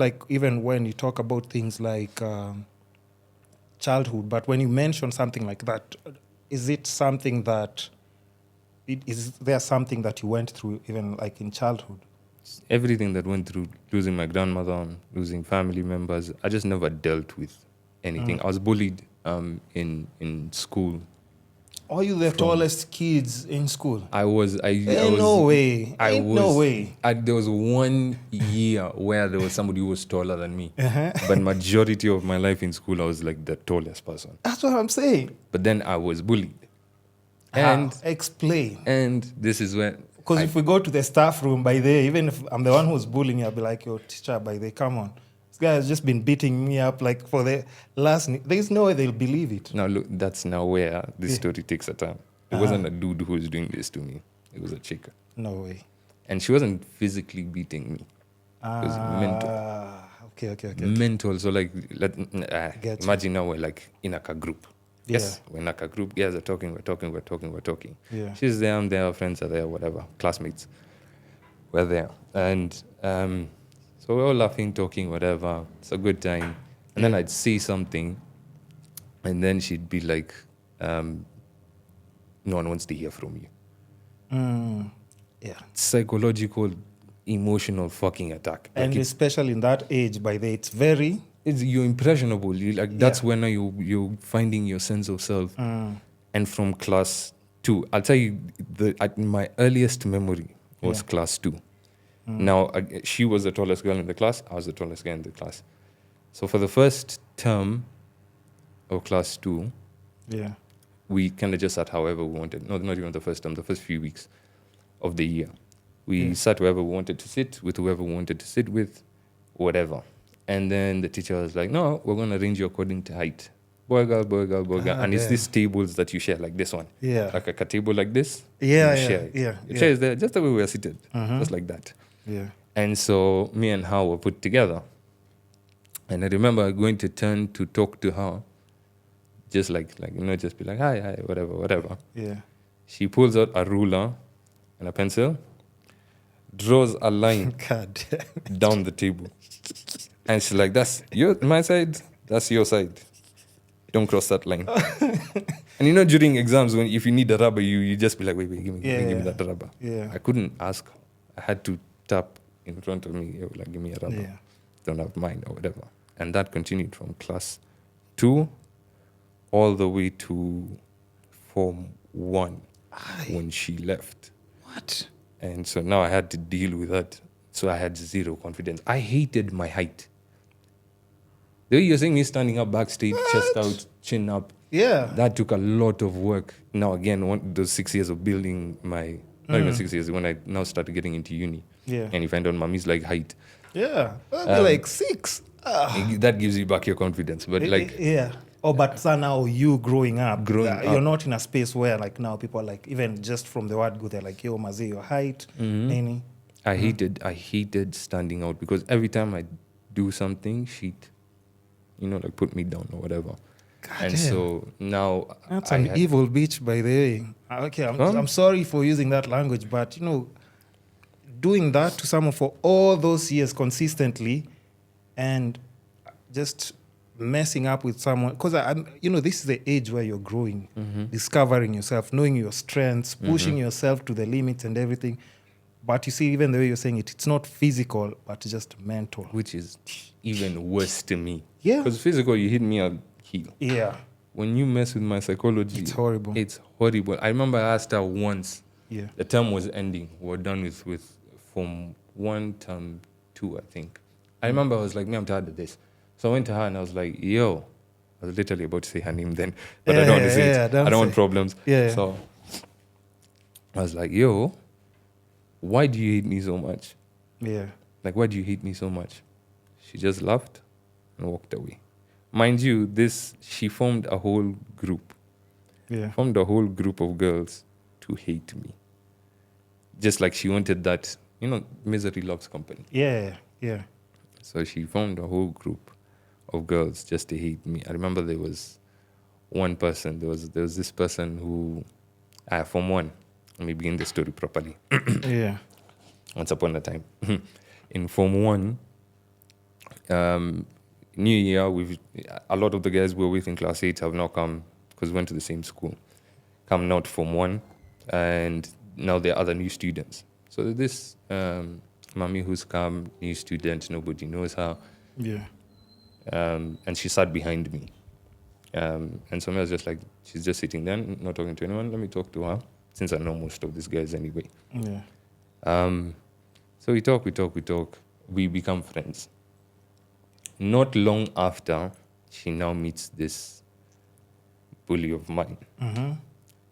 Like even when you talk about things like childhood, but when you mention something like that, is it something that is there something that you went through even like in childhood? Everything that went through, losing my grandmother, losing family members, I just never dealt with anything. I was bullied in school. Are you the tallest kids in school? I was. No way. No way. There was 1 year where there was somebody who was taller than me. But majority of my life in school, I was like the tallest person. That's what I'm saying. But then I was bullied. And explain. And this is when... Because if we go to the staff room, by there, even if I'm the one who's bullying you, I'll be like, yo, teacher, by there, come on. This guy has just been beating me up like for the last... There's no way they'll believe it. Now, look, that's now where this story takes a turn. It wasn't a dude who was doing this to me. It was a chick. No way. And she wasn't physically beating me. It was mental. Okay. Mental. So, like, imagine now we're like in a group. Yeah. Yes, we're in a group. Guys are talking, we're talking. Yeah. She's there, I'm there, our friends are there, whatever. Classmates. We're there. And so we're all laughing, talking, whatever. It's a good time. And then I'd say something, and then she'd be like, no one wants to hear from you. Yeah. Psychological, emotional fucking attack. And like especially in that age, by the it's very... You're impressionable. That's when you're finding your sense of self. And from class 2, I'll tell you, my earliest memory was class 2. Now, she was the tallest girl in the class. I was the tallest guy in the class. So for the first term of class 2, we kind of just sat however we wanted. No, not even the first term, the first few weeks of the year. We sat wherever we wanted to sit, with whoever we wanted to sit with, whatever. And then the teacher was like, no, we're going to arrange you according to height. Boy, girl, boy, girl, boy, girl. And it's these tables that you share, like this one. Yeah. Like a table like this. Yeah. The chair is there, just the way we are seated. Just like that. Yeah. And so me and her were put together. And I remember going to turn to talk to her. Just like just be like, hi, whatever. Yeah. She pulls out a ruler and a pencil, draws a line down the table. And she's like, that's my side, that's your side. Don't cross that line. And during exams, if you need a rubber, you just be like, wait, give me that rubber. Yeah. I couldn't ask. I had to tap in front of me, like, give me a rubber. Yeah. Don't have mine or whatever. And that continued from class 2 all the way to Form 1 when she left. What? And so now I had to deal with that. So I had zero confidence. I hated my height. The way you're seeing me standing up backstage, chest out, chin up. Yeah. That took a lot of work. Now again, those 6 years of building not even 6 years, when I now started getting into uni. Yeah. And you find out mommy's like height. Yeah. That'd be like 6. That gives you back your confidence. But like... Yeah. Oh, but so now you growing up, you're not in a space where like now people are like, even just from the word go, they're like, yo, Mazi, your height, any. I hated standing out because every time I do something, she'd, like put me down or whatever. God damn. So now... That's an evil bitch, by the way. Okay, I'm sorry for using that language, but, doing that to someone for all those years consistently and just messing up with someone, because this is the age where you're growing, discovering yourself, knowing your strengths, pushing yourself to the limits and everything. But you see, even the way you're saying it, it's not physical, but just mental. Which is even worse to me. Yeah. Because physical, you hit me, I'll heal. Yeah. When you mess with my psychology... It's horrible. It's horrible. I remember I asked her once. Yeah. The term was ending. We're done with Form 1, Term 2, I think. I remember I was like, I'm tired of this. So I went to her and I was like, yo. I was literally about to say her name then. But I don't want to say it. I don't want problems. Yeah. So I was like, yo, why do you hate me so much? Yeah. Like, why do you hate me so much? She just laughed and walked away. Mind you, she formed a whole group. Yeah. Formed a whole group of girls to hate me. Just like she wanted that, misery loves company. Yeah, yeah. So she formed a whole group of girls just to hate me. I remember there was one person, there was this person who, Form 1, let me begin the story properly. Yeah. Once upon a time. In Form 1, New year, a lot of the guys we were with in class 8 have now come, because we went to the same school, come now to Form 1, and now there are other new students. So this mommy who's come, new student, nobody knows her. Yeah. And she sat behind me. And so I was just like, she's just sitting there, not talking to anyone. Let me talk to her, since I know most of these guys anyway. Yeah. So we talk. We become friends. Not long after, she now meets this bully of mine. Mm-hmm.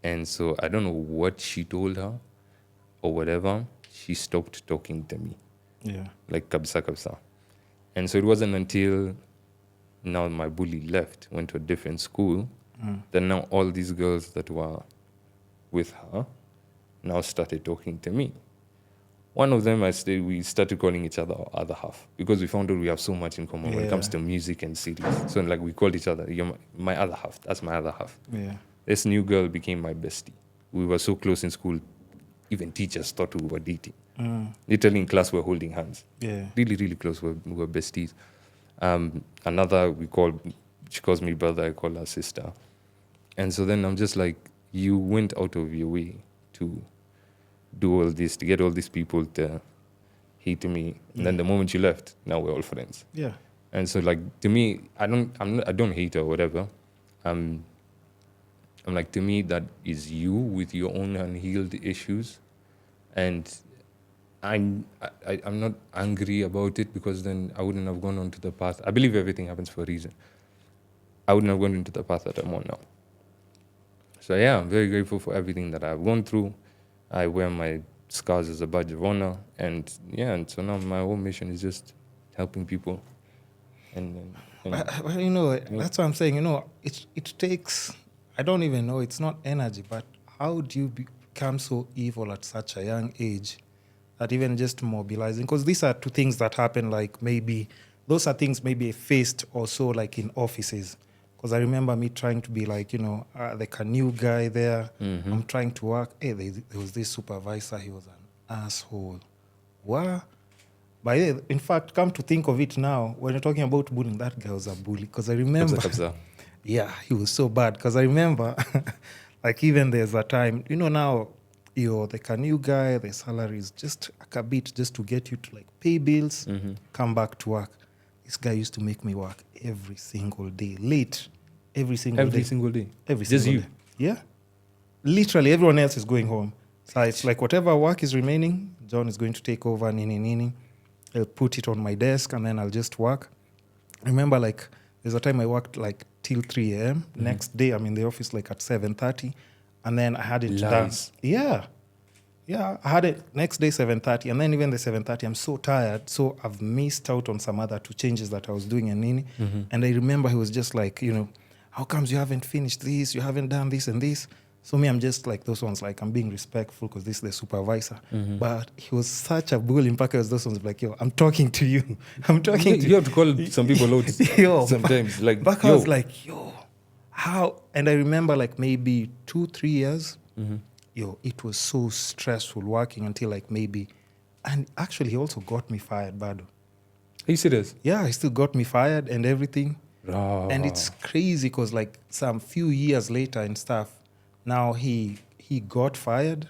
And so I don't know what she told her or whatever. She stopped talking to me. Yeah. Like kabisa. And so it wasn't until now my bully left, went to a different school, then now all these girls that were with her now started talking to me. One of them, we started calling each other our other half, because we found out we have so much in common when it comes to music and cities. So like we called each other, you're my other half, that's my other half. Yeah. This new girl became my bestie. We were so close in school, even teachers thought we were dating. Literally in class, we're holding hands. Yeah. Really, really close. We were besties. Another, she calls me brother, I call her sister. And so then I'm just like, you went out of your way to do all this, to get all these people to hate me. And then the moment you left, now we're all friends. Yeah. And so like, to me, I don't hate her or whatever. I'm like, to me, that is you with your own unhealed issues. And I'm not angry about it, because then I wouldn't have gone on to the path. I believe everything happens for a reason. I wouldn't have gone into the path that I'm on now. So yeah, I'm very grateful for everything that I've gone through. I wear my scars as a badge of honor, and so now my whole mission is just helping people. And well, that's what I'm saying. It takes, I don't even know, it's not energy, but how do you become so evil at such a young age that even just mobilizing? Because these are two things that happen, like maybe, those are things maybe faced also like in offices. Because I remember me trying to be like, the canoe guy there. Mm-hmm. I'm trying to work. Hey, there was this supervisor. He was an asshole. What? But yeah, in fact, come to think of it now, when you're talking about bullying, that guy was a bully. Because I remember... Yeah, he was so bad. Because I remember, like even there's a time, now, you're the canoe guy, the salary is just a bit just to get you to like pay bills, come back to work. This guy used to make me work every single day, late, every single day. Every Just single you? day. Yeah. Literally, everyone else is going home. So it's like whatever work is remaining, John is going to take over, nini. I'll put it on my desk and then I'll just work. I remember like there's a time I worked like till 3 a.m. Next day, I'm in the office like at 7:30. And then I had it done. Yeah, I had it next day, 7:30. And then even the 7:30, I'm so tired. So I've missed out on some other 2 changes that I was doing and nini. And I remember he was just like, how comes you haven't finished this? You haven't done this and this? So me, I'm just like those ones, like I'm being respectful because this is the supervisor. But he was such a bully. Because those ones like, I'm talking to you. I'm talking to you. You have to call some people out sometimes. Like, back I was like, how? And I remember like maybe 2-3 years, it was so stressful working until like maybe, and actually he also got me fired, Bado. Are you serious? Yeah, he still got me fired and everything. Oh. And it's crazy because like some few years later and stuff, now he got fired.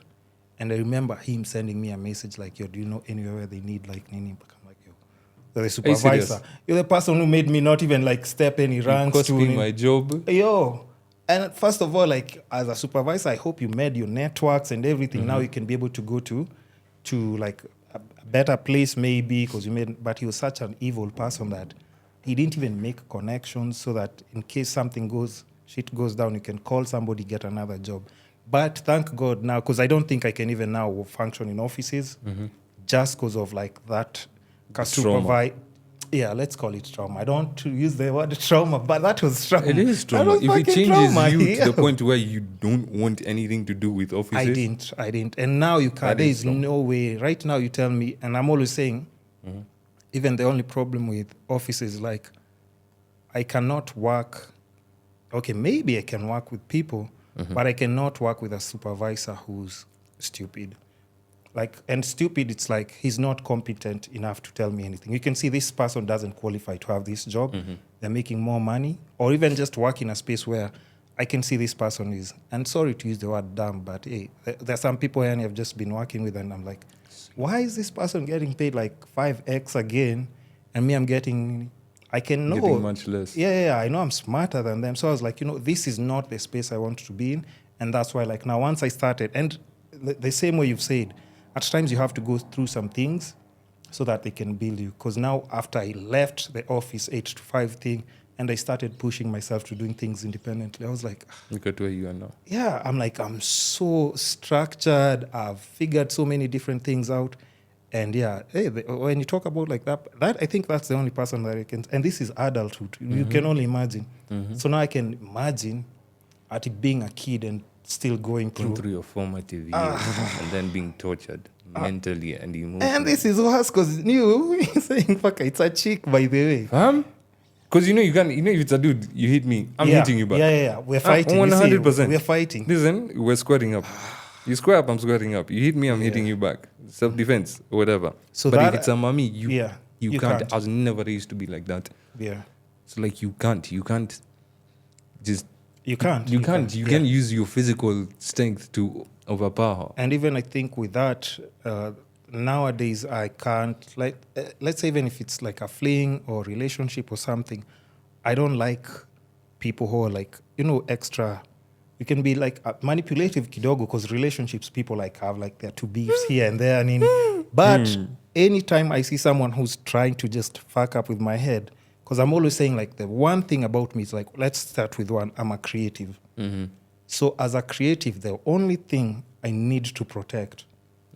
And I remember him sending me a message like, do you know anywhere where they need like Nini? I'm like, you're the supervisor. You're the person who made me not even like step any ranks. Cost me my job. And first of all, like as a supervisor, I hope you made your networks and everything. Now you can be able to go to like a better place maybe because but he was such an evil person that he didn't even make connections so that in case shit goes down, you can call somebody, get another job. But thank God now, because I don't think I can even now function in offices just because of like that supervise. Yeah, let's call it trauma. I don't want to use the word trauma, but that was trauma. It is trauma. If it changes you to the point where you don't want anything to do with offices. I didn't. And now you can't. There is no way. Right now you tell me, and I'm always saying, even the only problem with offices, like, I cannot work. Okay, maybe I can work with people, but I cannot work with a supervisor who's stupid. like, and stupid, it's like he's not competent enough to tell me anything. You can see this person doesn't qualify to have this job. They're making more money, or even just work in a space where I can see this person is, and sorry to use the word dumb, but hey, there's some people here I've just been working with, and I'm like, why is this person getting paid like 5x again, and me, I'm getting, I can know. Getting much less. Yeah, I know I'm smarter than them. So I was like, this is not the space I want to be in. And that's why, like, now once I started, and the same way you've said, at times you have to go through some things so that they can build you. Because now after I left the office 8 to 5 thing, and I started pushing myself to doing things independently, I was like, look at where you are now. Yeah, I'm like, I'm so structured. I've figured so many different things out. And yeah, when you talk about like that, I think that's the only person that I can, and this is adulthood. You can only imagine. So now I can imagine at it being a kid and still going through your formative years and then being tortured mentally and emotionally. And this is worse because you're saying, fuck, it's a chick, by the way. Because you can't, if it's a dude, you hit me, I'm hitting you back. Yeah. We're fighting. 100%. We're fighting. Listen, we're squaring up. You square up, I'm squaring up. You hit me, I'm hitting you back. Self-defense, or whatever. So but that, if it's a mommy, you can't. I was never raised to be like that. Yeah. So like you can't just... You can't. You can't use your physical strength to overpower her. And even I think with that, nowadays I can't, like, let's say even if it's like a fling or relationship or something, I don't like people who are like, extra. You can be like manipulative kidogo, because relationships people like have like their two beefs here and there. But anytime I see someone who's trying to just fuck up with my head, because I'm always saying like the one thing about me is like, let's start with one, I'm a creative. So as a creative, the only thing I need to protect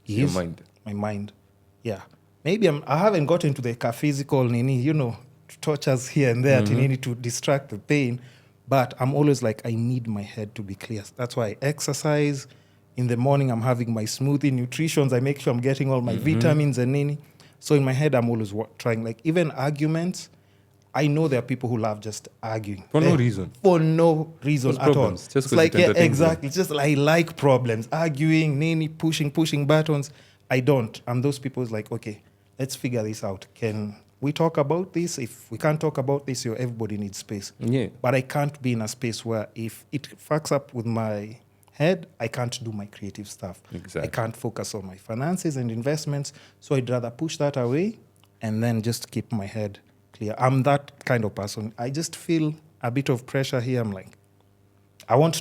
is your mind. My mind. Yeah. Maybe I haven't gotten to the physical, tortures here and there to distract the pain. But I'm always like, I need my head to be clear. That's why I exercise. In the morning, I'm having my smoothie, nutritions. I make sure I'm getting all my vitamins and nini. So in my head, I'm always trying, like, even arguments. I know there are people who love just arguing. For no reason. For no reason at all. Just it's like, yeah, exactly. It's just like, I like problems. Arguing, nini, pushing buttons. I don't. I'm those people who's like, okay, let's figure this out. Can we talk about this? If we can't talk about this, everybody needs space. Yeah. But I can't be in a space where if it fucks up with my head, I can't do my creative stuff. Exactly. I can't focus on my finances and investments. So I'd rather push that away and then just keep my head clear. I'm that kind of person. I just feel a bit of pressure here. I'm like, I want to talk